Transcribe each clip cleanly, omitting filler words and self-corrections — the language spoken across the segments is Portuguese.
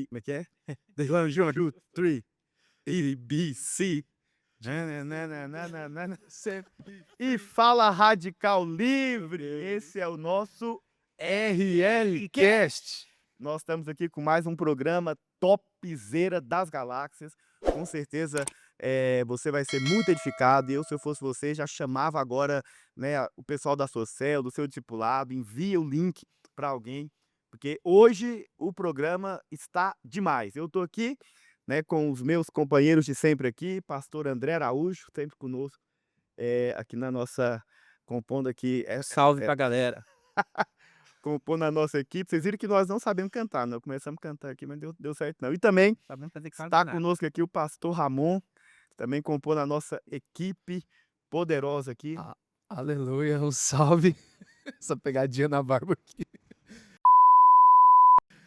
Como é que é? One, two, three, A, B, C. E fala Radical Livre, esse é o nosso RL Cast. Nós estamos aqui com mais um programa topzera das galáxias. Com certeza você vai ser muito edificado. E eu, se eu fosse você, já chamava agora, né, o pessoal da sua célula, do seu discipulado, envia o link para alguém, porque hoje o programa está demais. Eu estou aqui, né, com os meus companheiros de sempre aqui, pastor André Araújo, sempre conosco, aqui na nossa, compondo aqui, Salve pra galera. compondo a nossa equipe. Vocês viram que nós não sabemos cantar, né? Começamos a cantar aqui, mas deu certo não. E também Sabemos fazer está conosco aqui o pastor Ramon, também compondo a nossa equipe poderosa aqui. Aleluia, um salve. Essa pegadinha na barba aqui.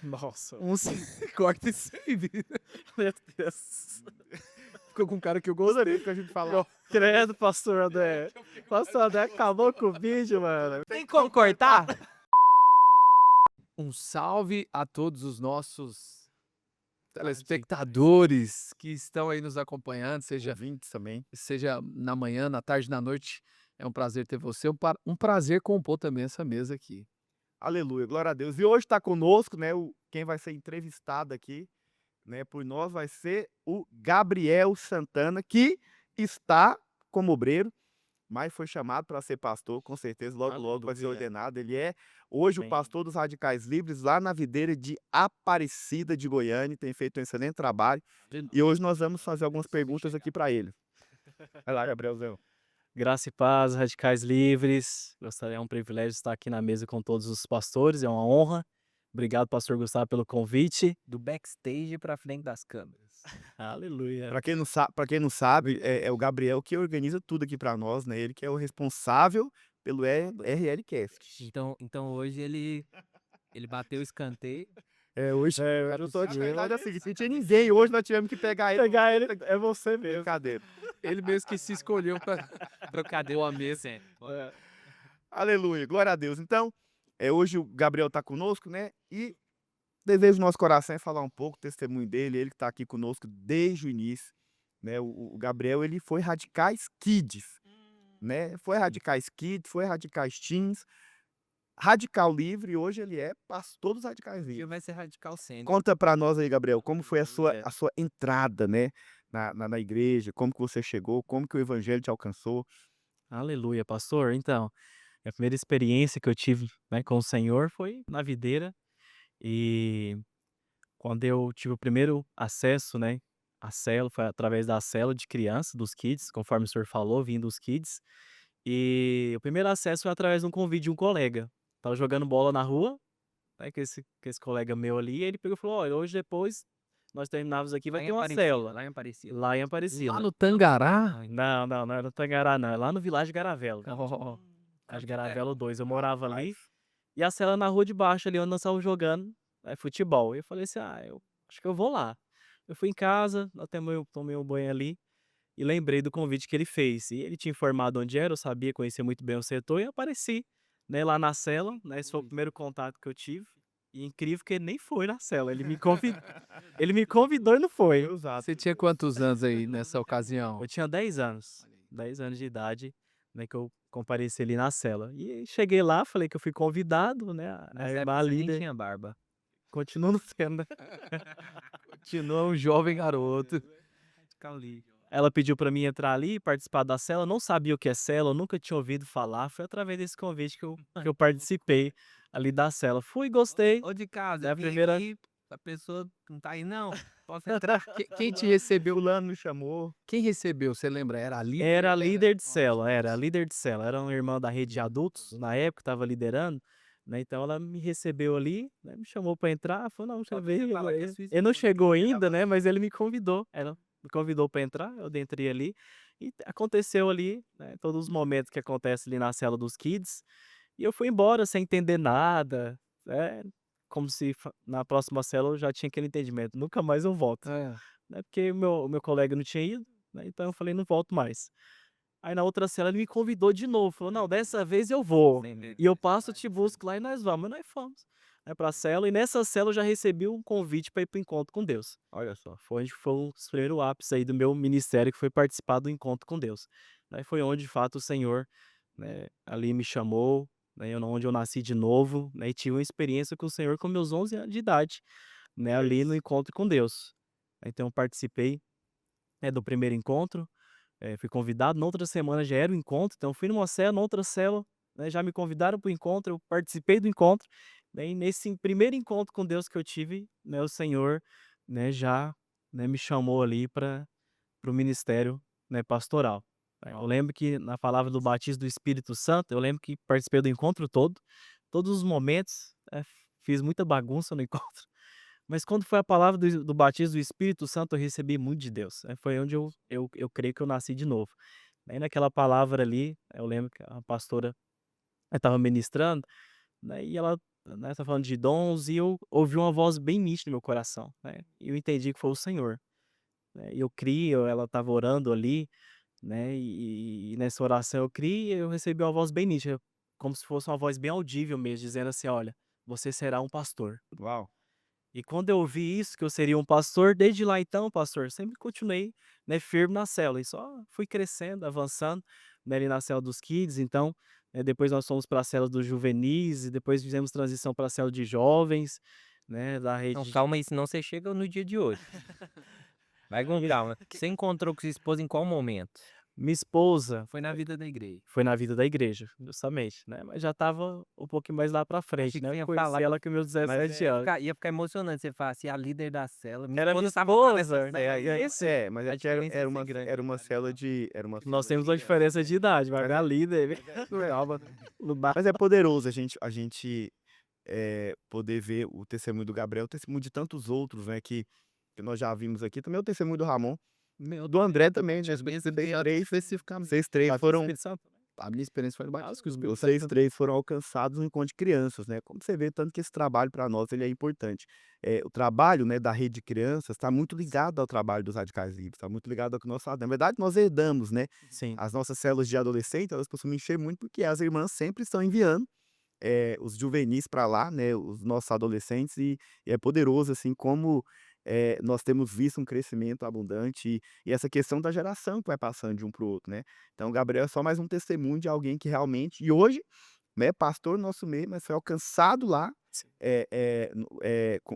Nossa. Corta isso aí, vida. Meu Deus. Ficou com um cara que eu gostaria que a gente fala. Credo, pastor André. Pastor André acabou com o vídeo, mano. Tem como cortar? Um salve a todos os nossos telespectadores que estão aí nos acompanhando, seja também. na manhã, na tarde, na noite. É um prazer ter você, um prazer compor também essa mesa aqui. Aleluia, glória a Deus. E hoje está conosco, né, quem vai ser entrevistado aqui, né, por nós vai ser o Gabriel Santana, que está como obreiro, mas foi chamado para ser pastor, com certeza, logo vai ser ordenado. Ele é hoje o pastor dos Radicais Livres lá na videira de Aparecida de Goiânia, tem feito um excelente trabalho. E hoje nós vamos fazer algumas perguntas aqui para ele. Vai lá, Gabrielzão. Graça e paz, Radicais Livres. É um privilégio estar aqui na mesa com todos os pastores, é uma honra. Obrigado, pastor Gustavo, pelo convite. Do backstage para frente das câmeras. Aleluia. Para quem não sabe, é o Gabriel que organiza tudo aqui para nós, né? Ele que é o responsável pelo RL Cast. Então hoje ele bateu o escanteio. Hoje eu tô de verdade é o seguinte, não tinha ninguém, hoje nós tivemos que pegar ele. É você mesmo. Brincadeira. Ele mesmo que se escolheu para Cadê o mesa? Aleluia, glória a Deus. Então, hoje o Gabriel tá conosco, né? E desejo do nosso coração é falar um pouco do testemunho dele, ele que tá aqui conosco desde o início, né? O Gabriel, ele foi Radicais Kids, né? Foi Radicais Kids, foi Radicais Teens, Radical Livre, e hoje ele é pastor dos Radicais Ele Livres. vai ser radical sempre. Conta pra nós aí, Gabriel, como foi a sua entrada, né, na igreja, como que você chegou, como que o evangelho te alcançou? Aleluia, pastor. Então, a primeira experiência que eu tive, né, com o Senhor foi na videira. E quando eu tive o primeiro acesso, né, à célula, foi através da célula de criança, dos kids, conforme o senhor falou, vindo dos kids. E o primeiro acesso foi através de um convite de um colega. Tava jogando bola na rua, né, com esse colega meu ali, e ele pegou e falou: olha, hoje depois nós terminarmos aqui, vai ter uma célula. Lá em Aparecida. Lá em Aparecida. lá no Tangará. Não era no Tangará, não. É lá no Vilagem Garavelo. Ó, Vilagem Garavelo 2. Eu morava ali. E a cela na rua de baixo, ali onde nós estávamos jogando futebol. E eu falei assim, eu acho que eu vou lá. Eu fui em casa, tomei um banho ali e lembrei do convite que ele fez. E ele tinha informado onde era, eu sabia, conhecia muito bem o setor e apareci, né, lá na cela, né, esse foi o primeiro contato que eu tive. E incrível que ele nem foi na cela, ele me convidou e não foi. você tinha quantos anos aí nessa ocasião? Eu tinha 10 anos, 10 anos de idade, né, que eu compareci ali na cela. E cheguei lá, falei que eu fui convidado, né, a irmã Nem líder. tinha barba. Continua não sendo, né? Continua um jovem garoto. Radical livre. Ela pediu pra mim entrar ali, participar da cela, eu não sabia o que é cela, eu nunca tinha ouvido falar, foi através desse convite que eu participei ali da cela. Fui, gostei. Ou de casa, É a primeira- aqui, a pessoa não tá aí não, posso entrar? Quem te recebeu? Fulano me chamou. Quem recebeu? Você lembra? Era a líder? Era a líder de cela, era uma irmã da rede de adultos, na época, estava liderando, né, então ela me recebeu ali, né, me chamou pra entrar, falou, não, deixa eu ver, ele não chegou ainda, né, mas ele me convidou, ela me convidou pra entrar, eu entrei ali, e aconteceu ali, né, todos os momentos que acontecem ali na cela dos kids, e eu fui embora sem entender nada, como se na próxima cela eu já tinha aquele entendimento, nunca mais eu volto, né, porque o meu colega não tinha ido, né, então eu falei, não volto mais. Aí na outra cela ele me convidou de novo, falou: "Não, dessa vez eu vou, e eu passo, te busco lá e nós vamos", e nós fomos. para a célula, e nessa célula eu já recebi um convite para ir para o encontro com Deus. Olha só. Foi onde foi o primeiro ápice aí do meu ministério, que foi participar do encontro com Deus. Aí foi onde, de fato, o Senhor, né, ali me chamou, né, onde eu nasci de novo, né, e tive uma experiência com o Senhor com meus 11 anos de idade, né, ali no encontro com Deus. Então eu participei, né, do primeiro encontro, fui convidado, na outra semana já era o encontro, então fui numa célula, na outra célula, né, já me convidaram para o encontro, eu participei do encontro, né, e nesse primeiro encontro com Deus que eu tive, né, o Senhor, né, já, né, me chamou ali para o ministério, né, pastoral. Eu lembro que na palavra do batismo do Espírito Santo, eu lembro que participei do encontro todo, todos os momentos, fiz muita bagunça no encontro, mas quando foi a palavra do batismo do Espírito Santo, eu recebi muito de Deus. Foi onde eu creio que eu nasci de novo. Aí naquela palavra ali, eu lembro que a pastora estava ministrando, né, e ela, né, estava falando de dons, e eu ouvi uma voz bem nítida no meu coração, né, e eu entendi que foi o Senhor, né, e eu criei, ela estava orando ali, né, e nessa oração eu criei, e eu recebi uma voz bem nítida, como se fosse uma voz bem audível mesmo, dizendo assim: "Olha, você será um pastor". Uau. E quando eu ouvi isso, que eu seria um pastor, desde lá então, pastor, sempre continuei, né, firme na célula, e só fui crescendo, avançando, né, ali na célula dos kids. Então, depois nós fomos para a célula dos juvenis, e depois fizemos transição para a célula de jovens, né, da Não, rede. calma aí, senão você chega no dia de hoje. Vai com calma. Você encontrou com sua esposa em qual momento? Minha esposa Foi na vida da igreja. foi na vida da igreja, justamente, né, mas já estava um pouquinho mais lá para frente, Achei que né, você eu ia conheci falar ela com meus 17 anos. Ia ficar emocionante você falar assim, a líder da célula. Minha Era minha esposa estava lá nessa esposa, né, célula. Mas é a que era, diferença era ia ser uma, grande. era uma célula de. Era uma Nós célula temos de uma crianças, diferença né? de idade, mas Mas minha é, líder Calma. no bar. Mas é poderoso a gente poder ver o testemunho do Gabriel, o testemunho de tantos outros, né, que nós já vimos aqui. Também o testemunho do Ramon, Meu do André também, né? Especificamente. Vocês três Batista do foram. Espírito Santo. A minha experiência foi no batismo com o Espírito Vocês Santo. três foram alcançados no encontro de crianças, né? Como você vê, tanto que esse trabalho para nós ele é importante. O trabalho, né, da rede de crianças está muito ligado ao trabalho dos radicais livres, está muito ligado ao que nós fazemos. Na verdade, nós herdamos, né? Sim. As nossas células de adolescente, elas costumam encher muito porque as irmãs sempre estão enviando os juvenis para lá, né? Os nossos adolescentes, e é poderoso, assim, como nós temos visto um crescimento abundante e essa questão da geração que vai passando de um para o outro, né? Então, o Gabriel é só mais um testemunho de alguém que realmente, e hoje, né, pastor no nosso meio, mas foi alcançado lá Sim.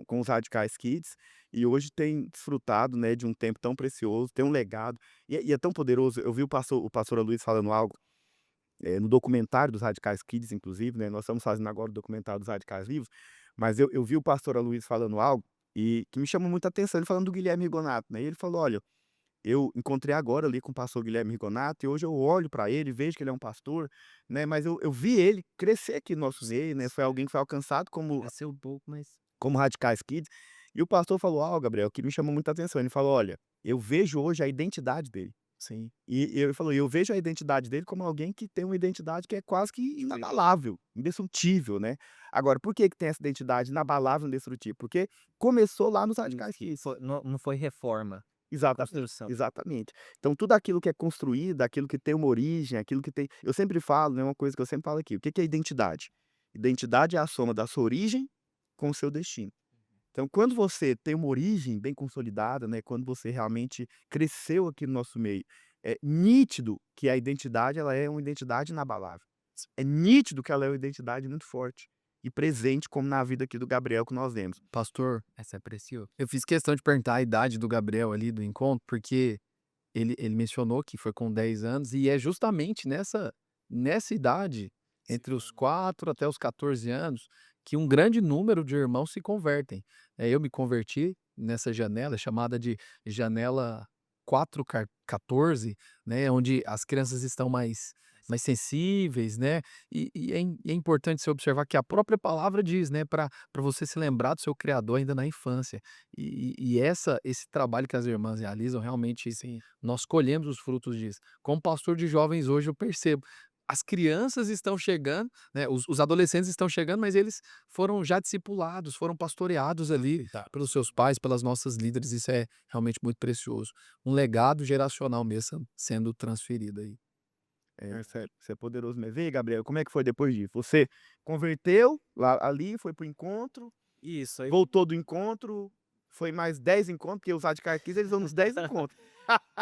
com os Radicais Kids, e hoje tem desfrutado, né, de um tempo tão precioso, tem um legado, e é tão poderoso. Eu vi o pastor Luiz falando algo no documentário dos Radicais Kids, inclusive, né? Nós estamos fazendo agora o documentário dos Radicais Livres, mas eu vi o pastor Luiz falando algo e que me chamou muita atenção. Ele falando do Guilherme Rigonato, né? E ele falou: olha, eu encontrei agora ali com o pastor Guilherme Rigonato, e hoje eu olho para ele, vejo que ele é um pastor, né? Mas eu vi ele crescer aqui no nosso meio, né? Foi alguém que foi alcançado cresceu um pouco, mas como Radicais Kids. E o pastor falou algo, Gabriel, que me chamou muita atenção. Ele falou: olha, eu vejo hoje a identidade dele. Sim. E ele falou: eu vejo a identidade dele como alguém que tem uma identidade que é quase que inabalável, indestrutível, né? Agora, por que que tem essa identidade inabalável, indestrutível? Porque começou lá nos Radicais Kids. não foi reforma, Exatamente, construção. exatamente. Então tudo aquilo que é construído, aquilo que tem uma origem, aquilo que tem, eu sempre falo, né, uma coisa que eu sempre falo aqui: o que que é identidade? Identidade é a soma da sua origem com o seu destino. Então, quando você tem uma origem bem consolidada, né, quando você realmente cresceu aqui no nosso meio, é nítido que a identidade ela é uma identidade inabalável. É nítido que ela é uma identidade muito forte e presente, como na vida aqui do Gabriel que nós vemos. Pastor, Essa é preciosa. eu fiz questão de perguntar a idade do Gabriel ali do encontro, porque ele mencionou que foi com 10 anos, e é justamente nessa idade, entre os 4 até os 14 anos, que um grande número de irmãos se convertem. Eu me converti nessa janela, chamada de janela 4-14, né, onde as crianças estão mais sensíveis, né, e é importante você observar que a própria palavra diz, né, para você se lembrar do seu Criador ainda na infância. Esse trabalho que as irmãs realizam, realmente, Sim. nós colhemos os frutos disso. Como pastor de jovens hoje eu percebo, as crianças estão chegando, né, os adolescentes estão chegando, mas eles foram já discipulados, foram pastoreados ali pelos seus pais, pelas nossas líderes. Isso é realmente muito precioso. Um legado geracional mesmo sendo transferido aí. É sério, você é poderoso mesmo. E aí, Gabriel, como é que foi depois disso? Você converteu lá ali, foi pro encontro, Isso, aí voltou do encontro, foi mais 10 encontros, porque os Radicarquis, eles vão nos 10 encontros.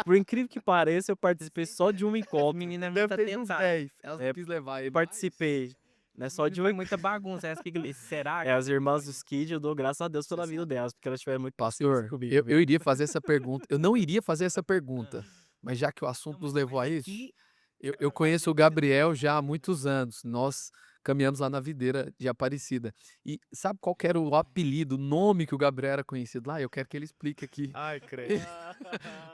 por incrível que pareça, eu participei só de um encontro. Menina é Deve muito ter uns atentada. 10. Ela É, quis levar ele. Participei, né, só de um Foi muita bagunça. Será? as irmãs do Skid, eu dou graças a Deus pela vida delas, porque elas tiveram muito paciência Pastor, comigo, eu viu. iria fazer essa pergunta. Eu não iria fazer essa pergunta, mas já que o assunto nos levou a isso, eu conheço o Gabriel já há muitos anos. Nós caminhamos lá na videira de Aparecida. E sabe qual que era o apelido, o nome que o Gabriel era conhecido lá? Eu quero que ele explique aqui. Ai, credo.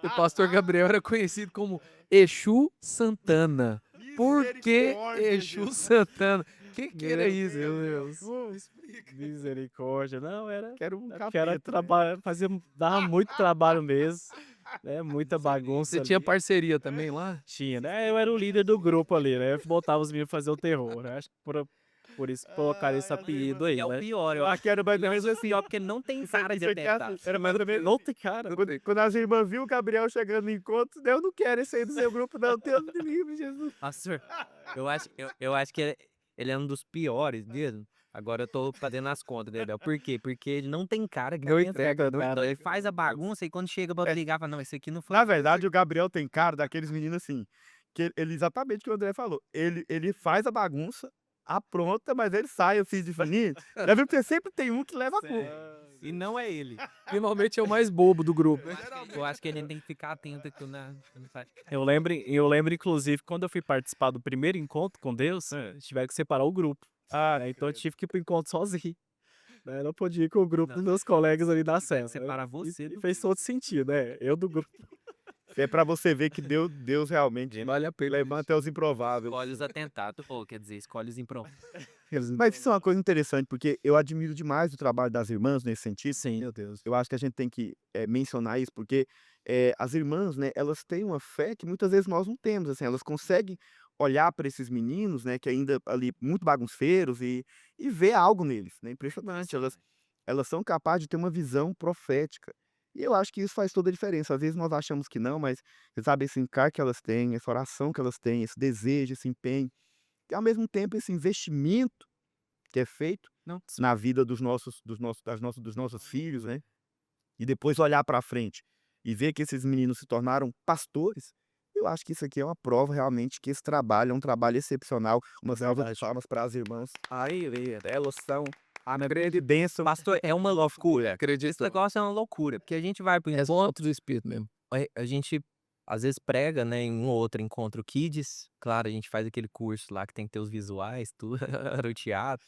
O pastor Gabriel era conhecido como Exu Santana. Por que Misericórdia, Exu Jesus. Santana? Que era Meu isso? Deus. Misericórdia. Não, era Quero um é porque era capeta. dava muito trabalho mesmo, né, muita Você bagunça tinha ali. parceria também lá? Tinha, né, eu era o líder do grupo ali, né, eu botava os meninos pra fazer o terror, né, acho que por isso que colocaram esse Ai, as apelido irmãs- aí, É o né. pior, eu acho. que era mais ou menos Não, assim. pior porque não tem cara de Isso aqui é atentado. assim, era mais ou menos Não tem cara. Quando as irmãs viu o Gabriel chegando no encontro, eu não quero esse aí do seu grupo, não. Deus me livre, Jesus. Pastor, eu acho que ele é um dos piores mesmo. Agora eu tô fazendo as contas, Gabriel. Por quê? Porque ele não tem cara que Não atenta. entrega, não Então, ele faz a bagunça e quando chega pra É. brigar, fala, não, esse aqui não foi. Na verdade, o Gabriel tem cara daqueles meninos assim, que ele exatamente o que o André falou. Ele faz a bagunça, apronta, mas ele sai, eu fiz diferente. Já viu que sempre tem um que leva a culpa. E não é ele. Finalmente é o mais bobo do grupo. Eu acho que ele tem que ficar atento aqui Eu lembro inclusive quando eu fui participar do primeiro encontro com Deus, tiveram que separar o grupo. Né, então eu tive que ir pro encontro sozinho, né, não podia ir com o grupo dos meus colegas ali da cela, né. separar você E do fez todo sentido, né, eu do grupo. É pra você ver que Deus realmente Vale a pena. levanta os improváveis. escolhe os atentados. Ou, quer dizer, escolhe os improváveis. Mas isso é uma coisa interessante, porque eu admiro demais o trabalho das irmãs nesse sentido. Sim. Meu Deus. Eu acho que a gente tem que mencionar isso, porque as irmãs, né, elas têm uma fé que muitas vezes nós não temos, assim, elas conseguem olhar para esses meninos, né, que ainda ali muito bagunceiros e ver algo neles, né, impressionante, elas são capazes de ter uma visão profética. E eu acho que isso faz toda a diferença. Às vezes nós achamos que não, mas você sabe esse encar que elas têm, essa oração que elas têm, esse desejo, esse empenho, e ao mesmo tempo esse investimento que é feito Não, na vida dos nossos filhos, né, e depois olhar para frente e ver que esses meninos se tornaram pastores, eu acho que isso aqui é uma prova realmente que esse trabalho é um trabalho excepcional. Uma salva de palmas para as irmãs. Aí, elas são a grande bênção. Pastor, é uma loucura. Esse Acredito. negócio é uma loucura. Porque a gente vai pro É encontro do espírito mesmo. a gente às vezes prega, né, em um ou outro encontro kids. Claro, a gente faz aquele curso lá que tem que ter os visuais, tudo, o teatro.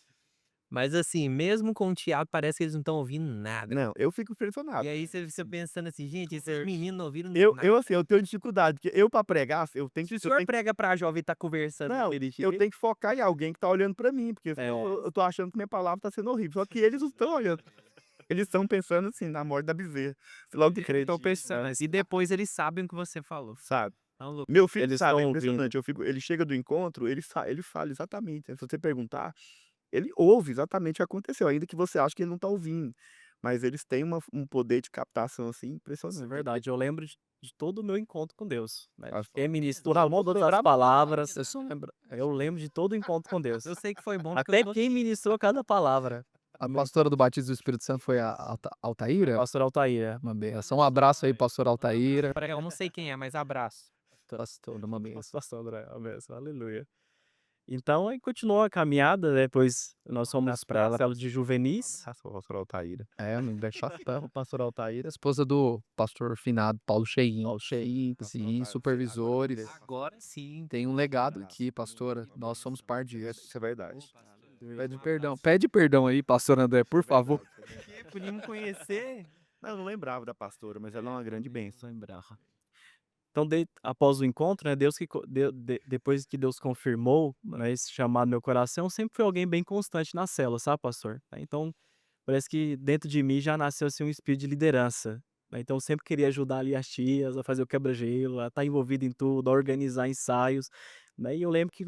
Mas assim, mesmo com o teatro, parece que eles não estão ouvindo nada. Não, eu fico impressionado. E aí você pensando assim, gente, esses meninos não ouviram Eu nada. eu, assim, eu tenho dificuldade, porque eu para pregar, eu tenho Se o eu senhor tenho prega pra jovem e tá conversando Não, com ele, eu tenho que focar em alguém que tá olhando pra mim, porque eu tô achando que minha palavra tá sendo horrível, só que eles não estão olhando. Eles estão pensando, assim, na morte da bezerra. Logo de crente, estão pensando. E depois eles sabem o que você falou. sabe. Tão louco. Meu filho Eles sabe, é estão impressionante, ele chega do encontro, ele fala exatamente, se você perguntar, ele ouve exatamente o que aconteceu, ainda que você ache que ele não tá ouvindo, mas eles têm um poder de captação, assim, Isso é impressionante. verdade, eu lembro de todo o meu encontro com Deus, né, Acho quem ministrou todas as palavras, eu lembro de todo o encontro com Deus. Eu sei que foi bom porque Até eu tô... quem ministrou cada palavra. A pastora do Batismo do Espírito Santo foi a Altaíra? Pastor Altair, Uma benção. Um abraço aí, pastor Altaíra. Eu não sei quem é, mas abraço. Pastor, uma benção. pastor André, amém, aleluia. Então aí continuou a caminhada, depois nós fomos para a célula de juvenis. Pastor Altaíra. É, não deixa o pastor Altaíra, esposa do pastor finado Paulo Cheim. Paulo Cheim, sim, supervisores. Agora sim. Tem um legado aqui, pastora. Nós somos parte disso. Isso é verdade. Pede perdão aí, pastor André, por favor. Podíamos conhecer. Não, eu não lembrava da pastora, mas ela é uma grande bênção. Então, após o encontro, né, Deus depois que Deus confirmou, né, esse chamado no meu coração, sempre foi alguém bem constante na célula, sabe, pastor? Então, parece que dentro de mim já nasceu assim, um espírito de liderança, né? Então, eu sempre queria ajudar ali as tias a fazer o quebra-gelo, a estar envolvido em tudo, a organizar ensaios, né? E eu lembro que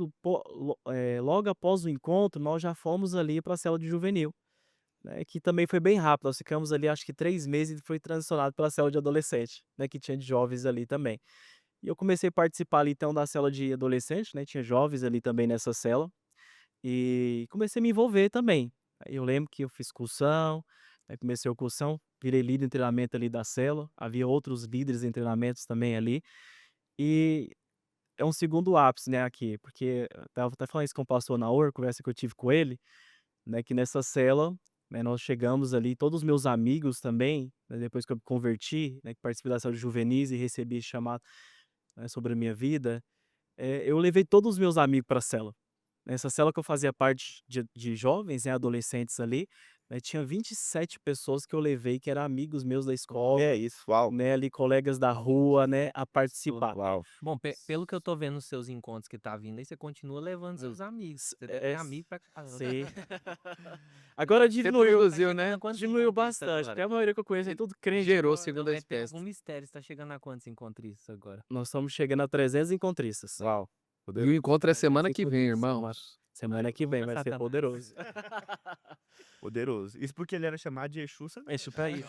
logo após o encontro, nós já fomos ali para a célula de juvenil, né, que também foi bem rápido. Nós ficamos ali acho que 3 meses e foi transicionado para a célula de adolescente, né, que tinha de jovens ali também. E eu comecei a participar ali então da cela de adolescente, né, tinha jovens ali também nessa cela, e comecei a me envolver também. Aí eu lembro que eu fiz cursão, aí comecei o cursão, virei líder de treinamento ali da cela, havia outros líderes em treinamentos também ali, e é um segundo ápice, né, aqui, porque eu estava até falando isso com o pastor Naor, conversa que eu tive com ele, né, que nessa cela, né, nós chegamos ali, todos os meus amigos também, né, depois que eu me converti, né, que participei da célula de juvenis e recebi esse chamado, né, sobre a minha vida, eu levei todos os meus amigos para a cela. Nessa cela que eu fazia parte de jovens, né, adolescentes ali, né, tinha 27 pessoas que eu levei que eram amigos meus da escola, É isso, uau. né, ali colegas da rua, né, a participar. Uau. Bom, pelo que eu tô vendo nos seus encontros que tá vindo aí, você continua levando seus amigos. Você deve ter amigo pra caramba. Sim. Agora Você diminuiu, produziu, né? diminuiu encontristas bastante, agora? porque a maioria que eu conheço é tudo crente. Gerou agora. segunda Mas tem espécie. algum mistério, você tá chegando a quantos encontristas agora? Nós estamos chegando a 300 encontristas. Uau. E o encontro é semana que vem, Encontristas, irmão. Semana que vem vai ser Satanás. poderoso. Poderoso. Isso porque ele era chamado de Exu Santana. Exu tá aí.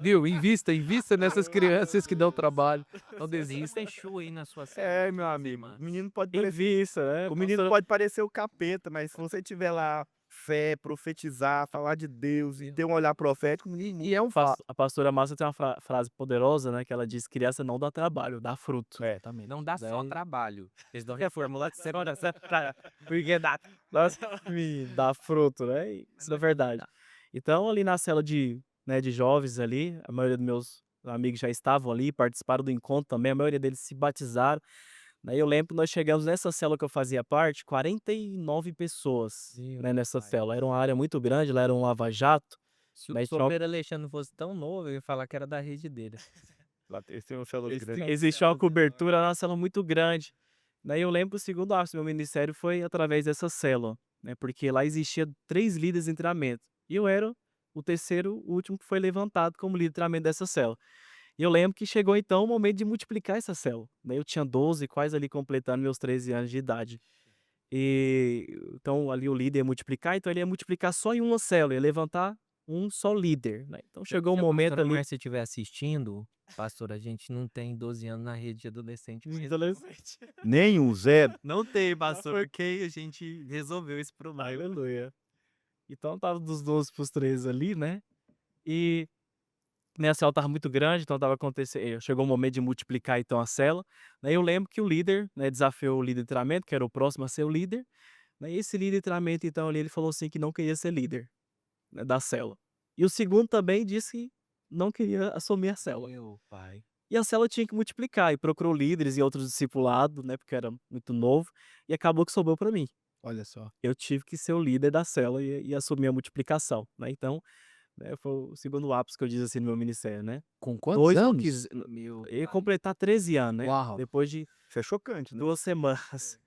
Viu? Invista nessas crianças que dão trabalho. Não Existe desista. Exu aí na sua cela. É, meu amigo. O menino pode parecer, Invista, né? o menino pode parecer o capeta, mas se você tiver lá fé, profetizar, falar de Deus e ter um olhar profético, menino, E é um fato. A pastora Márcia tem uma frase poderosa, né? Que ela diz: criança não dá trabalho, dá fruto. É. Também. Não dá só Daí- trabalho. Eles dão Reformula porque dá fruto, né? E isso é verdade. Então, ali na cela né, de jovens ali, a maioria dos meus amigos já estavam ali, participaram do encontro também, a maioria deles se batizaram. Daí eu lembro que nós chegamos nessa cela que eu fazia parte, 49 pessoas, Meu né, nessa pai. cela. Era uma área muito grande, lá era um lava-jato. Se o Daí tinha uma- Sober Alexandre fosse tão novo, eu ia falar que era da rede dele. lá esse é um célula grande. Existia uma cobertura na cela muito grande. Daí eu lembro que o segundo ápice do meu ministério foi através dessa célula, né? Porque lá existia 3 líderes em treinamento. E eu era o terceiro, o último que foi levantado como líder de treinamento dessa célula. E eu lembro que chegou então o momento de multiplicar essa célula, né? Eu tinha 12, quase ali completando meus 13 anos de idade. E então ali o líder ia multiplicar, então ele ia multiplicar só em uma célula, ia levantar um só líder, né? Então chegou um Se a momento pastora ali. Márcia estiver assistindo, pastor, a gente não tem 12 anos na rede de adolescente. mais. Adolescente. Nem um zero. Não tem, pastor, porque a gente resolveu esse problema. Aleluia. Então tava dos 12 pros 13 ali, né? E minha célula tava muito grande, então tava acontecendo. Chegou o momento de multiplicar então a célula. Daí eu lembro que o líder, né, desafiou o líder de treinamento, que era o próximo a ser o líder. Né, e esse líder de treinamento, então, ali, ele falou assim que não queria ser líder, né, da célula. E o segundo também disse que não queria assumir a célula. Meu pai. E a célula tinha que multiplicar, e procurou líderes e outros discipulados, né, porque era muito novo, e acabou que sobrou para mim. Olha só. Eu tive que ser o líder da célula e assumir a multiplicação, né, então, né, foi o segundo ápice que eu disse assim no meu ministério, né. Com quantos 2 não anos? quis eu ia completar 13 anos, né, Uau. depois de Isso é chocante, né? 2 semanas.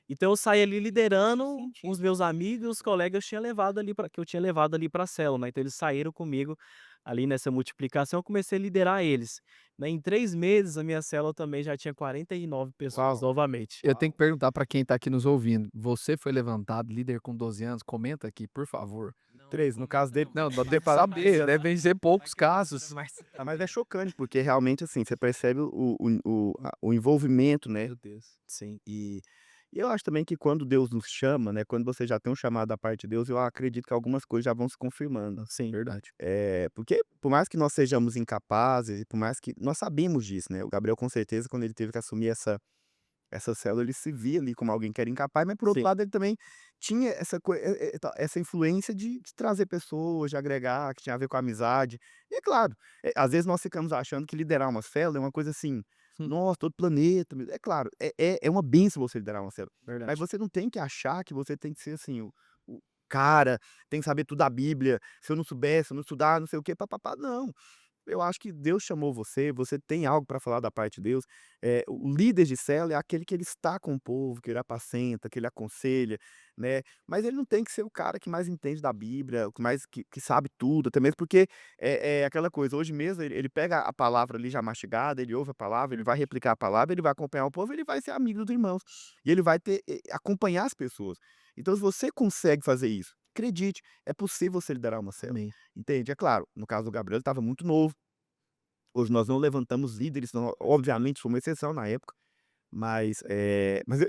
Então eu saí ali liderando sentido. os meus amigos, os colegas tinha levado ali que eu tinha levado ali pra célula, né, então eles saíram comigo ali nessa multiplicação, eu comecei a liderar eles, né. Em 3 meses a minha célula também já tinha 49 pessoas Uau. novamente. Eu tenho que perguntar para quem tá aqui nos ouvindo. Você foi levantado, líder com 12 anos? Comenta aqui, por favor. 3, no caso dele. Não, deve saber, devem ser poucos casos. Ah, mas é chocante, porque realmente, assim, você percebe o envolvimento, né? Meu Deus. Sim. E eu acho também que quando Deus nos chama, né? Quando você já tem um chamado da parte de Deus, eu acredito que algumas coisas já vão se confirmando. Sim. Verdade. Porque por mais que nós sejamos incapazes, e por mais que nós sabemos disso, né? O Gabriel, com certeza, quando ele teve que assumir essa célula, ele se via ali como alguém que era incapaz, mas por outro Sim. lado ele também tinha essa influência de trazer pessoas, de agregar, que tinha a ver com a amizade. E é claro, às vezes nós ficamos achando que liderar uma célula é uma coisa assim, nossa, todo planeta. É claro, é uma bênção você liderar uma célula. Mas Verdade. você não tem que achar que você tem que ser assim, o cara, tem que saber tudo da Bíblia. Se eu não souber, se eu não estudar, não sei o quê, papapá. Não. Eu acho que Deus chamou você tem algo para falar da parte de Deus. O líder de célula é aquele que ele está com o povo, que ele apacenta, que ele aconselha, né? Mas ele não tem que ser o cara que mais entende da Bíblia, o que mais que sabe tudo, até mesmo porque é aquela coisa, hoje mesmo ele pega a palavra ali já mastigada, ele ouve a palavra, ele vai replicar a palavra, ele vai acompanhar o povo, ele vai ser amigo dos irmãos. E ele vai acompanhar as pessoas. Então, se você consegue fazer isso, acredite, é possível você liderar uma célula. Amém. Entende? É claro, no caso do Gabriel, ele estava muito novo. Hoje nós não levantamos líderes, obviamente foi uma exceção na época, mas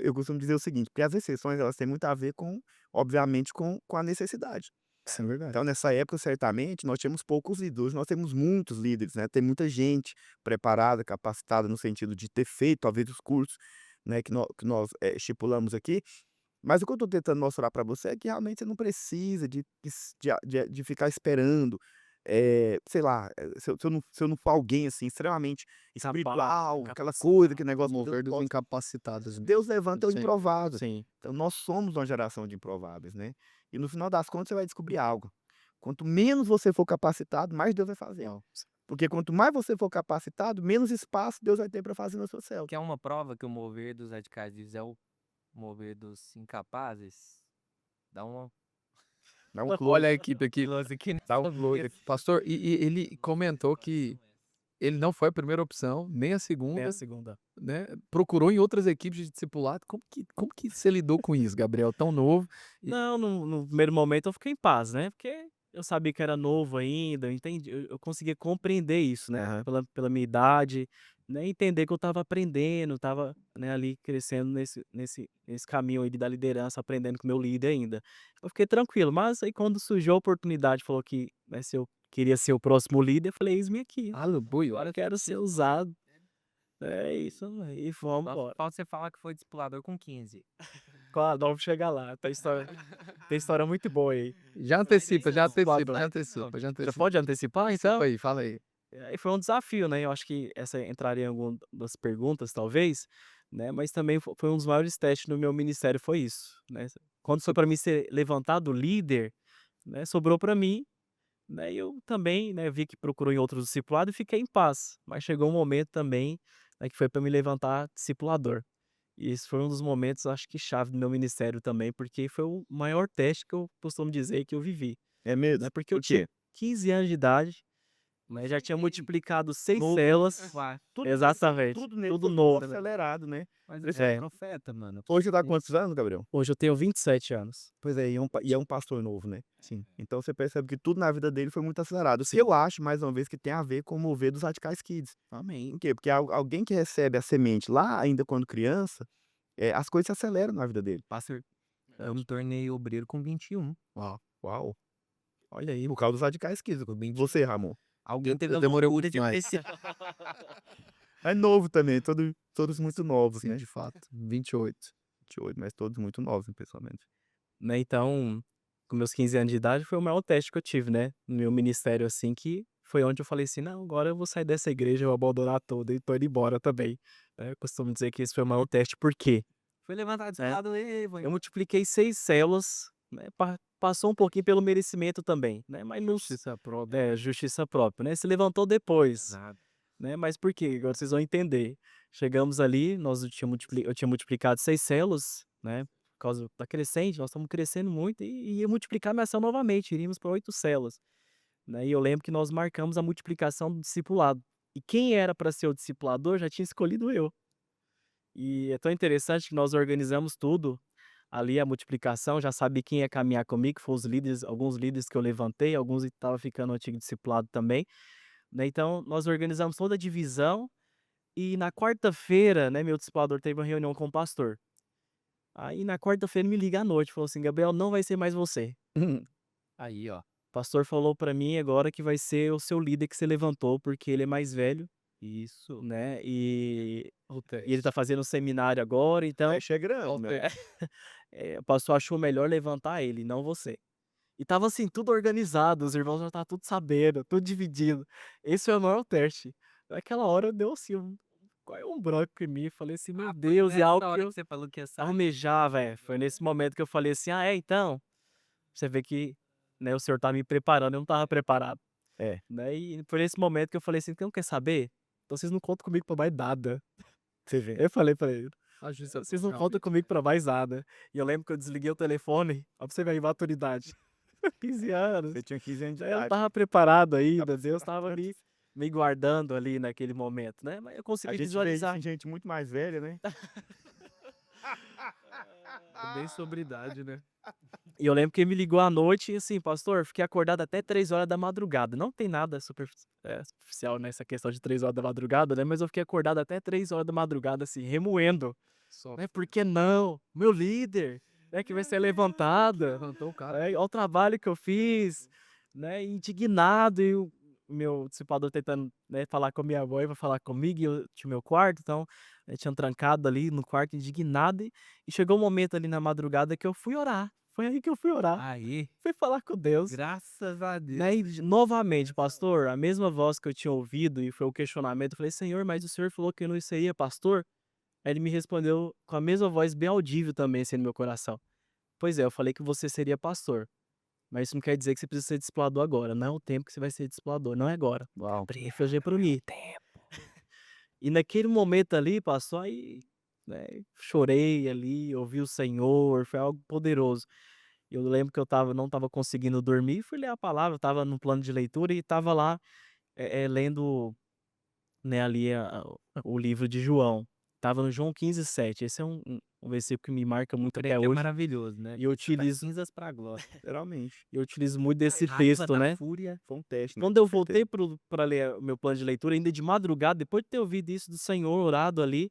eu costumo dizer o seguinte, porque as exceções elas têm muito a ver com, obviamente, com a necessidade. Isso é verdade. Então nessa época, certamente, nós tínhamos poucos líderes, hoje nós temos muitos líderes, né, tem muita gente preparada, capacitada no sentido de ter feito talvez os cursos, né, que nós estipulamos aqui, mas o que eu estou tentando mostrar para você é que realmente você não precisa de ficar esperando, sei lá, se eu não for alguém, assim, extremamente espiritual, aquela coisa, aquele negócio que Mover Deus dos pode incapacitados. Deus levanta o Sim. improvável. Sim. Então nós somos uma geração de improváveis, né. E no final das contas você vai descobrir algo, quanto menos você for capacitado, mais Deus vai fazer. Porque quanto mais você for capacitado, menos espaço Deus vai ter para fazer na sua célula. Que é uma prova que o mover dos radicais é o mover dos incapazes. Dá uma Dá um close, Olha a equipe aqui. close aqui dá um nessa close mesa. aqui. Pastor, e ele comentou que ele não foi a primeira opção, nem a Nem a segunda, segunda. né? Procurou em outras equipes de discipulado. Como que você lidou com isso, Gabriel? Tão novo. Não, no primeiro momento eu fiquei em paz, né, porque eu sabia que era novo ainda, eu entendi, eu conseguia compreender isso, né, Aham. pela minha idade, né, entender que eu estava aprendendo, estava, né, ali crescendo nesse caminho aí da liderança, aprendendo com o meu líder ainda. Eu fiquei tranquilo, mas aí quando surgiu a oportunidade, falou que, né, se eu queria ser o próximo líder, eu falei: "Eis-me aqui, Aleluia. eu quero ser usado". É isso, e vamos Só embora. falta você falar que foi discipulador com 15. Claro, vamos chegar lá, tem história muito boa aí. Já antecipa, já antecipa, já antecipa, já Já antecipa. pode antecipar então? Antecipa aí, fala aí. Aí foi um desafio, né, eu acho que essa entraria em alguma das perguntas talvez, né, mas também foi um dos maiores testes no meu ministério foi isso, né. Quando foi para mim ser levantado líder, né, sobrou para mim, né, e eu também, né, vi que procurou em outros discipulado e fiquei em paz, mas chegou um momento também, né, que foi para me levantar discipulador. E esse foi um dos momentos acho que chave do meu ministério também, porque foi o maior teste que eu costumo dizer que eu vivi, É mesmo? né, porque eu Por tinha quê? 15 anos de idade, mas já tinha multiplicado 6 Novo. células. Uai, Exatamente, Tudo nele tudo foi novo, muito né. acelerado, né. mas Esse- você é É, profeta, mano. Hoje você tá com quantos anos, Gabriel? hoje eu tenho 27 anos. Pois é, e é um pastor novo, né. Sim. Então você percebe que tudo na vida dele foi muito acelerado. Sim. Eu acho, mais uma vez, que tem a ver com o mover dos Radicais Kids. Amém. Por quê? Porque alguém que recebe a semente lá ainda quando criança, as coisas se aceleram na vida dele. Pastor, eu me tornei obreiro com 21. Uau! Olha aí, por causa dos Radicais Kids. Você, Ramon? Alguém teve Eu a demorei um loucura de pouquinho mais. pensar. É novo também, todos muito novos, Sim, né. de fato. 28. 28, mas todos muito novos, pessoalmente. Né, então, com meus 15 anos de idade foi o maior teste que eu tive, né, no meu ministério, assim, que foi onde eu falei assim: "Não, agora eu vou sair dessa igreja, eu vou abandonar toda e tô indo embora também". Eu costumo dizer que esse foi o maior teste, por quê? Foi levantado discipulado, vou Eu multipliquei 6 células, né, passou um pouquinho pelo merecimento também, né, mas não Justiça própria. justiça própria, né, se levantou depois, Exato. né, mas por quê? Agora vocês vão entender. Chegamos ali, eu tinha multiplicado 6 células, né, por causa da crescente, nós estamos crescendo muito e ia multiplicar minha célula novamente, iríamos para 8 células, né, e eu lembro que nós marcamos a multiplicação do discipulado, e quem era para ser o discipulador já tinha escolhido eu. E é tão interessante que nós organizamos tudo, ali a multiplicação, já sabia quem ia caminhar comigo, que foram os líderes, alguns líderes que eu levantei, alguns estavam ficando no antigo discipulado também, né, então nós organizamos toda a divisão, e na quarta-feira, né, meu discipulador teve uma reunião com o pastor. Aí na quarta-feira ele me liga à noite, falou assim: "Gabriel, não vai ser mais você. Aí, ó. O pastor falou pra mim agora que vai ser o seu líder que você levantou, porque ele é mais velho, Isso. né, O e ele tá fazendo um seminário agora, então, Teste é grande, né. o pastor achou melhor levantar ele, não você". E estava assim, tudo organizado, os irmãos já estavam tudo sabendo, tudo dividido. Esse foi o maior teste. Naquela hora deu assim quase um branco em mim, falei assim: "Meu Deus", e Nessa algo hora que que eu você falou que ia sair. almejava, foi nesse momento que eu falei assim: "Ah, é, então?". Você vê que, né, o senhor tá me preparando, eu não estava preparado, É, né, e foi nesse momento que eu falei assim: "Então quer saber? Então vocês não contam comigo pra mais nada". você vê. Eu falei pra ele: A justiça "Vocês não própria. contam comigo pra mais nada". E eu lembro que eu desliguei o telefone, ó pra você ver a imaturidade, 15 anos. Você tinha 15 anos de Eu não idade. estava preparado ainda, Deus estava ali me guardando ali naquele momento, né, mas eu A consegui gente vê isso visualizar. em gente muito mais velha, né. É bem sobre idade, né? E eu lembro que ele me ligou à noite e assim, pastor, fiquei acordado até 3 horas da madrugada. Não tem nada superficial nessa questão de 3 horas da madrugada, né? Mas eu fiquei acordado até 3 horas da madrugada, assim, remoendo. Só Né? Por que não? Meu líder, né, que vai ser levantado. levantou o cara. Olha o trabalho que eu fiz, né, indignado, e o meu discipulador tentando, né, falar com a minha mãe pra falar comigo, e eu tinha o meu quarto, então, tinha trancado ali no quarto indignado, e chegou um momento ali na madrugada que eu fui orar, foi aí que eu fui orar, Aí, fui falar com Deus, graças a Deus. né, novamente, pastor, a mesma voz que eu tinha ouvido, e foi o questionamento, eu falei: "Senhor, mas o senhor falou que eu não seria pastor?" Aí ele me respondeu com a mesma voz bem audível também, assim, no meu coração: "Pois é, eu falei que você seria pastor. Mas isso não quer dizer que você precisa ser discipulador agora, não é o tempo que você vai ser discipulador, não é agora." Uau. Ele falou pra mim. E naquele momento ali, passou aí, né, chorei ali, ouvi o Senhor, foi algo poderoso. Eu lembro que não estava conseguindo dormir, fui ler a palavra, estava no plano de leitura e estava lá, lendo, né, ali o livro de João. Estava no João 15:7. Esse é um versículo que me marca muito até É hoje. maravilhoso, né? E eu Das utilizo cinzas pra glória. Literalmente. eu utilizo muito desse Raiva texto, da né. fúria. Foi um teste, né? Quando eu Com certeza. voltei para ler o meu plano de leitura, ainda de madrugada, depois de ter ouvido isso do Senhor, orado ali,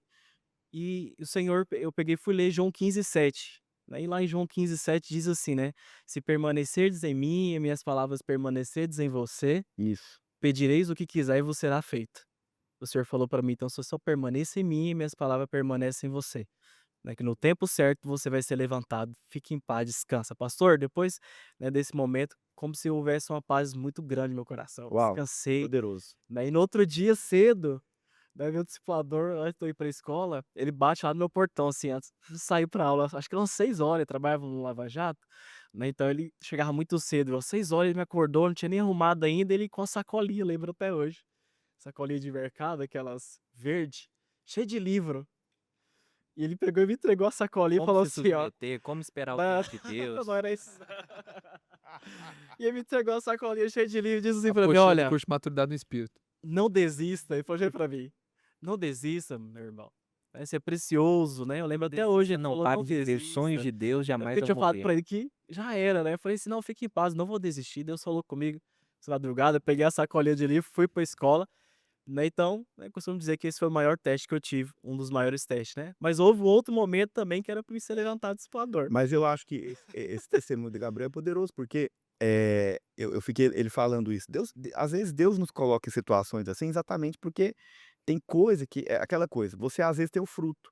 e o Senhor, eu peguei e fui ler João 15:7, né, e lá em João 15:7 diz assim, né: "Se permanecerdes em mim e minhas palavras permanecerdes em você, Isso. pedireis o que quiser e vos será feito." O Senhor falou para mim: "Então você só permaneça em mim e minhas palavras permanecem em você, né, que no tempo certo você vai ser levantado. Fique em paz, descansa." Pastor, depois, né, desse momento, como se houvesse uma paz muito grande no meu coração. Uau, Descansei, poderoso. né, e no outro dia cedo, né, meu discipulador, antes de eu ir pra escola, ele bate lá no meu portão, assim, antes de sair pra aula, acho que eram 6 horas, ele trabalhava no Lava Jato, né, então ele chegava muito cedo, às 6 horas ele me acordou, não tinha nem arrumado ainda, ele com a sacolinha, lembro até hoje. Sacolinha de mercado, aquelas verde, cheia de livro. E ele pegou e me entregou a sacolinha e Como falou se assim, ó. submeter, como esperar o Não, tempo de Deus. não era isso. E ele me entregou a sacolinha cheia de livro e disse assim pra mim: Apostila do "Olha, curso de maturidade no espírito. não desista." Ele falou assim pra mim: "Não desista, meu irmão. Isso é precioso, né?" Eu lembro até hoje, ele Não falou: pare "Não de ter sonhos desista." de Deus, É porque jamais eu vai tinha falado morrer. pra ele que já era, né? Eu falei assim: "Não, fique em paz, não vou desistir." Deus falou comigo essa madrugada, eu peguei a sacolinha de livro, fui pra escola, né? Então, né, costumo dizer que esse foi o maior teste que eu tive, um dos maiores testes, né? Mas houve um outro momento também que era pra me ser levantado discipulador. Mas eu acho que esse testemunho de Gabriel é poderoso, porque, eu fiquei ele falando isso. Às vezes Deus nos coloca em situações assim, exatamente porque tem coisa que é aquela coisa, você às vezes tem o fruto,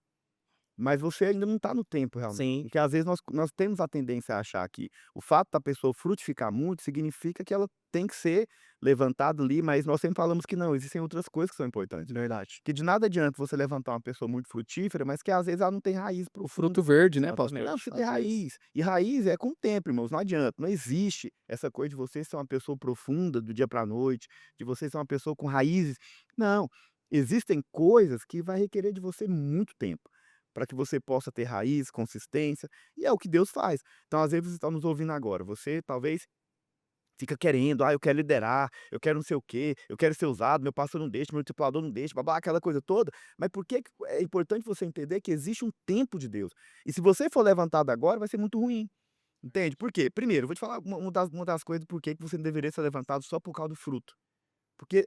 mas você ainda não está no tempo realmente. Sim, Porque às vezes nós temos a tendência a achar que o fato da pessoa frutificar muito significa que ela tem que ser levantada ali, mas nós sempre falamos que não, existem outras coisas que são importantes. verdade. Que de nada adianta você levantar uma pessoa muito frutífera, mas que às vezes ela não tem raiz O profunda. fruto verde, né, Exatamente. pastor? Não, você Às tem vezes. raiz. E raiz é com o tempo, irmãos, não adianta. Não existe essa coisa de você ser uma pessoa profunda do dia para a noite, de você ser uma pessoa com raízes. Não. Existem coisas que vai requerer de você muito tempo para que você possa ter raiz, consistência, e é o que Deus faz. Então, às vezes, você está nos ouvindo agora. Você talvez fica querendo, eu quero liderar, eu quero não sei o quê, eu quero ser usado, meu pastor não deixa, meu discipulador não deixa, blá, blá, aquela coisa toda. Mas por que que é importante você entender que existe um tempo de Deus? E se você for levantado agora, vai ser muito ruim. Entende? Por quê? Primeiro, eu vou te falar uma das coisas por que que você não deveria ser levantado só por causa do fruto. Porque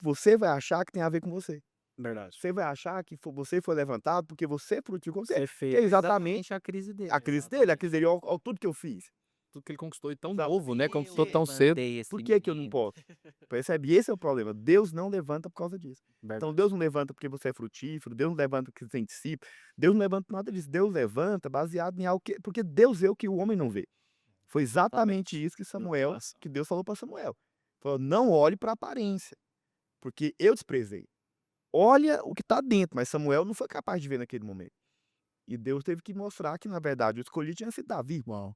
você vai achar que tem a ver com você. Verdade. Você vai achar que você foi levantado porque você frutificou, Ser que feito. é exatamente a crise dele. a crise dele, ó, tudo que eu fiz. Tudo que ele conquistou e tão Sabe? novo, né? Eu Conquistou tão cedo. levantei esse Por que que eu não menino. posso? Percebe? Esse é o problema. Deus não levanta por causa disso. Então Verdade. Deus não levanta porque você é frutífero, Deus não levanta porque você tem discípulo, Deus não levanta por nada disso. Deus levanta baseado em algo que porque Deus vê o que o homem não vê. Foi exatamente isso que Deus falou para Samuel. Falou: "Não olhe para a aparência, porque eu desprezei. Olha o que está dentro", mas Samuel não foi capaz de ver naquele momento. E Deus teve que mostrar que, na verdade, o escolhido tinha sido Davi, irmão.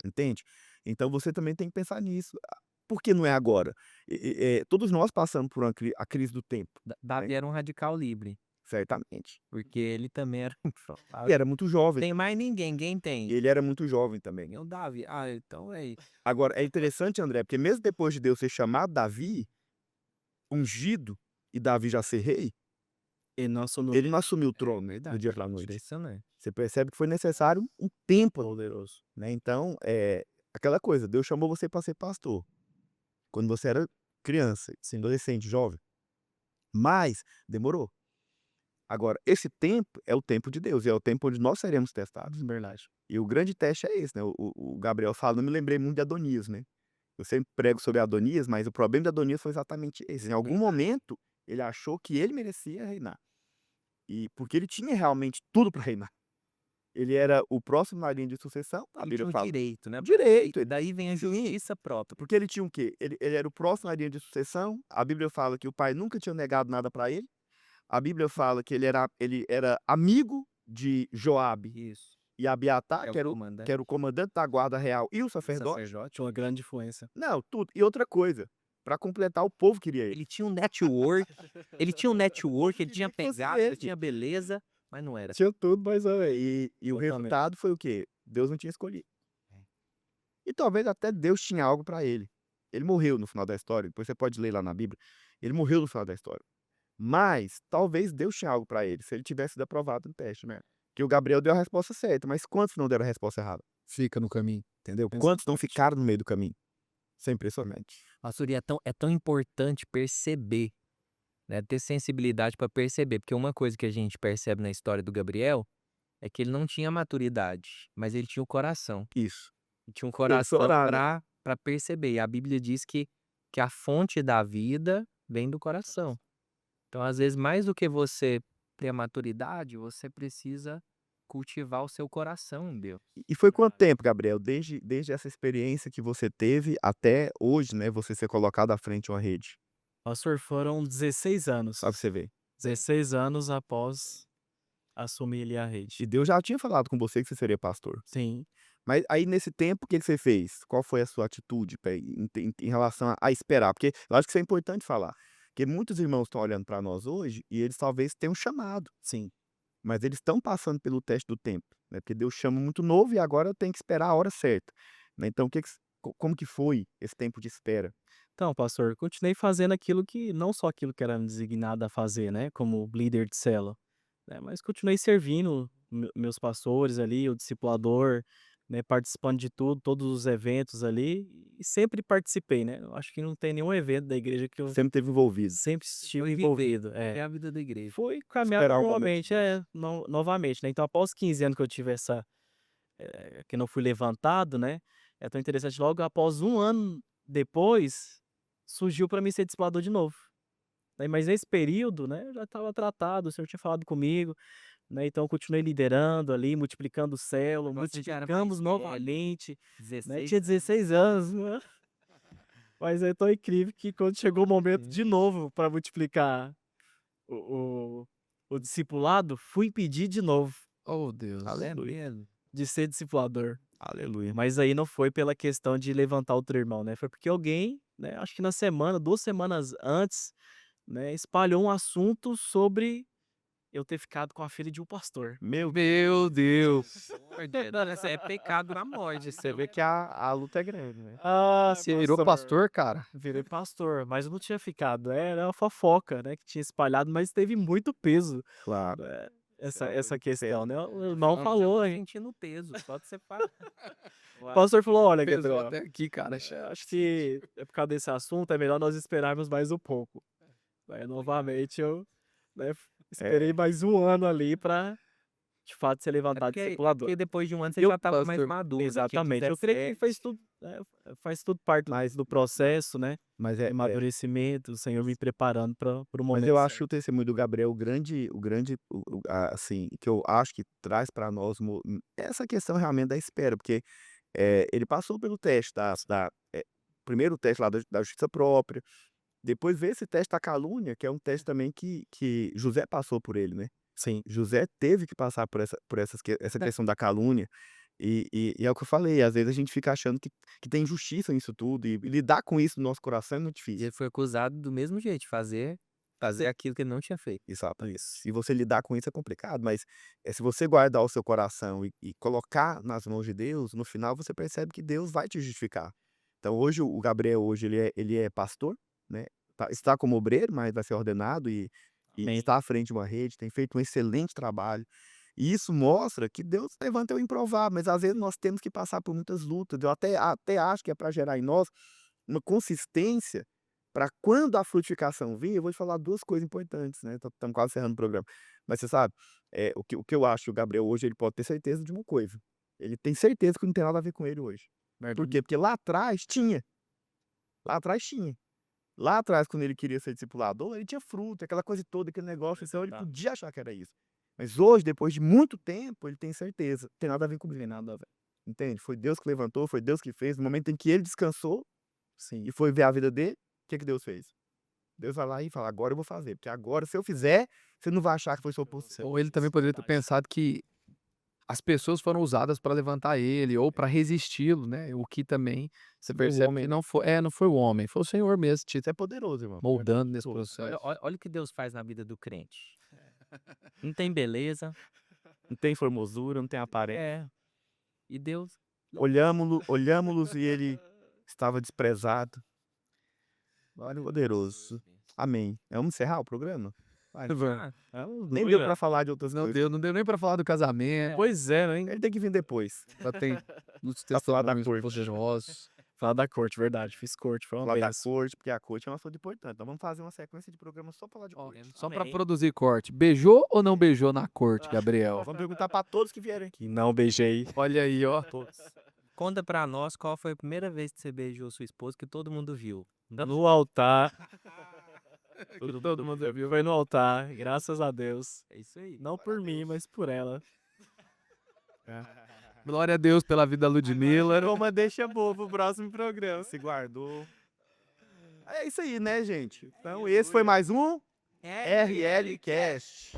Entende? Então você também tem que pensar nisso. Por que não é agora? Todos nós passamos por a crise do tempo, né, Davi era um radical livre, certamente. porque ele também era E era muito jovem, tem mais ninguém, quem e tem? ele era muito jovem também. Eu, Davi. Ah, então é isso. Agora, é interessante, André, porque mesmo depois de Deus ter chamado Davi, ungido, e Davi já ser rei, Ele não assumiu. Ele não assumiu o trono Verdade. do dia para a noite. Impressionante. Você percebe que foi necessário um tempo, Poderoso. né? Então, aquela coisa, Deus chamou você para ser pastor quando você era criança, assim, adolescente, jovem. Mas demorou. Agora, esse tempo é o tempo de Deus, e é o tempo onde nós seremos testados. Verdade. E o grande teste é esse, né? O Gabriel fala, não me lembrei muito de Adonias, né? Eu sempre prego sobre Adonias, mas o problema de Adonias foi exatamente esse. Em algum momento, ele achou que ele merecia reinar. E porque ele tinha realmente tudo para reinar. Ele era o próximo na linha de sucessão, a Ele Bíblia tinha o fala. direito, né? Direito. E daí vem a justiça própria. Porque ele tinha o quê? Ele era o próximo na linha de sucessão. A Bíblia fala que o pai nunca tinha negado nada para ele. A Bíblia fala que ele era amigo de Joabe Isso. e Abiatar, É o que comandante. era o comandante da guarda real e o sacerdote. Sacerdote, uma grande influência. Não, tudo. E outra coisa, para completar, o povo queria ele. Ele tinha um network, ele tinha Que fosse pegada, ele. ele tinha beleza, mas não era. Tinha tudo, mas e o Totalmente. resultado foi o quê? Deus não tinha escolhido. E talvez até Deus tinha algo para ele. Ele morreu no final da história, depois você pode ler lá na Bíblia. Ele morreu no final da história. Mas talvez Deus tinha algo para ele, se ele tivesse sido aprovado no teste, né? Que o Gabriel deu a resposta certa, mas quantos não deram a resposta errada? Fica no caminho. Entendeu? Quantos não Exatamente. ficaram no meio do caminho? Isso é impressionante. Pastor, e é tão importante perceber, né? Ter sensibilidade para perceber, porque uma coisa que a gente percebe na história do Gabriel é que ele não tinha maturidade, mas ele tinha o coração. Isso. Ele tinha um coração orar, né? para perceber. E a Bíblia diz que a fonte da vida vem do coração. Então, às vezes, mais do que você ter a maturidade, você precisa cultivar o seu coração em Deus. E foi quanto tempo, Gabriel? Desde essa experiência que você teve até hoje, né? Você ser colocado à frente de uma rede. Pastor, foram 16 anos. Só pra você ver. 16 anos após assumir ali a rede. E Deus já tinha falado com você que você seria pastor. Sim. Mas aí, nesse tempo, o que você fez? Qual foi a sua atitude em relação a esperar? Porque eu acho que isso é importante falar. Porque muitos irmãos estão olhando para nós hoje e eles talvez tenham um chamado, Sim. mas eles estão passando pelo teste do tempo, né? Porque Deus chama muito novo e agora tem que esperar a hora certa, né? Então, como que foi esse tempo de espera? Então, pastor, continuei fazendo aquilo que, não só aquilo que era designado a fazer, né, como líder de célula, né, mas continuei servindo meus pastores ali, o discipulador, né, participando de tudo, todos os eventos ali, e sempre participei, né. Eu acho que não tem nenhum evento da igreja que eu Sempre esteve envolvido. sempre estive Foi viver. envolvido. É a vida da igreja. Foi caminhar Esperar o novamente, novamente, né. Então, após 15 anos que eu tive que não fui levantado, né, é tão interessante, logo após 1 ano depois, surgiu para mim ser discipulador de novo. Né, mas nesse período, né, eu já estava tratado, o Senhor tinha falado comigo, né, então eu continuei liderando ali, multiplicando célula, Você já era multiplicamos mais velho, novamente, né, 16 tinha 16 anos, né. Mas é tão incrível que quando chegou o momento de novo para multiplicar o o o discipulado, fui pedir de novo Oh, Deus. É Aleluia. mesmo? de ser discipulador. Aleluia. Mas aí não foi pela questão de levantar outro irmão, né, foi porque alguém, né, acho que na semana, 2 semanas antes, né, espalhou um assunto sobre eu ter ficado com a filha de um pastor. Meu Deus! Não, isso é pecado na morte. Você vê que a luta é grande, né? Ah, Você virou pastor, cara? Virei pastor, mas eu não tinha ficado, era uma fofoca, né, que tinha espalhado, mas teve muito peso, Claro. né, Isso é essa muito questão, pesado. né, o irmão falou, hein, Sentindo peso, pode ser para. o pastor falou: "Olha, Pesou Gabriel, até aqui, cara. acho que é por causa desse assunto, é melhor nós esperarmos mais um pouco". Aí novamente eu, né, esperei mais 1 ano ali pra, de fato, ser levantado discipulador. Porque depois de um ano você Eu, já estava mais pastor, maduro. já tinha Exatamente, eu creio que 17. faz tudo, faz tudo parte Mas do processo, né, mas de amadurecimento, o Senhor me preparando para o Mas momento eu acho certo. o testemunho do Gabriel assim, que eu acho que traz para nós essa questão realmente da espera, porque ele passou pelo teste primeiro o teste lá da justiça própria, depois veio esse teste da calúnia, que é um teste também que José passou por ele, né? Sim, José teve que passar essa questão da calúnia, e é o que eu falei, às vezes a gente fica achando que tem injustiça nisso tudo, e lidar com isso no nosso coração é muito E difícil. ele foi acusado do mesmo jeito, de fazer aquilo que ele não tinha feito. Exato, isso. E você lidar com isso é complicado, mas se você guardar o seu coração e colocar nas mãos de Deus, no final você percebe que Deus vai te justificar. Então hoje o Gabriel hoje ele é pastor, né? Está como obreiro, mas vai ser ordenado e E Amém. está à frente de uma rede, tem feito um excelente trabalho. E isso mostra que Deus levanta o improvável, mas às vezes nós temos que passar por muitas lutas. Eu até acho que é para gerar em nós uma consistência para quando a frutificação vir, eu vou te falar duas coisas importantes, né? Estamos quase encerrando o programa. Mas você sabe, o que eu acho que o Gabriel hoje ele pode ter certeza de uma coisa. Ele tem certeza que não tem nada a ver com ele hoje. Por quê? Porque lá atrás tinha. Lá atrás tinha. Lá atrás, quando ele queria ser discipulador, ele tinha fruto, aquela coisa toda, aquele negócio, então ele Tá. podia achar que era isso. Mas hoje, depois de muito tempo, ele tem certeza. Não tem nada a ver comigo. Tem nada a ver. Entende? Foi Deus que levantou, foi Deus que fez. No momento em que ele descansou Sim. e foi ver a vida dele, o que Deus fez? Deus vai lá e fala, agora eu vou fazer. Porque agora, se eu fizer, você não vai achar que foi sua posição. Ou ele também poderia ter pensado que as pessoas foram usadas para levantar ele ou para resisti-lo, né? O que também você percebe homem- que não foi o homem, foi o Senhor mesmo te Isso é poderoso, irmão. moldando nesse Olha, processo. Olha o que Deus faz na vida do crente. Não tem beleza. Não tem formosura, não tem aparência. É. E Deus. Olhámos-los e ele estava desprezado. Olha, poderoso. Amém. Vamos encerrar o programa? Vai. Nem deu pra falar de outras coisas. Não deu nem para falar do casamento, Pois é, né? Ele tem que vir depois. já tem muitos Pra falar da testemunhos corte. poderosos. Falar da corte, verdade. Fiz corte, foi uma Falar da benção. corte, porque a corte é um assunto importante. Então vamos fazer uma sequência de programas só pra falar de Ó, corte. só para Amém. produzir corte. Beijou ou não beijou na corte, Gabriel? Vamos perguntar pra todos que vierem aqui. Que não beijei. Olha aí, ó. Conta pra nós qual foi a primeira vez que você beijou sua esposa que todo mundo viu. No altar. Todo mundo viu? Foi no altar, graças a Deus. É isso aí. Não por mim, mas por ela. Glória a Deus pela vida da Ludmilla. Uma deixa boa pro próximo programa. Se guardou. É isso aí, né, gente? Então, esse foi mais um RL Cast.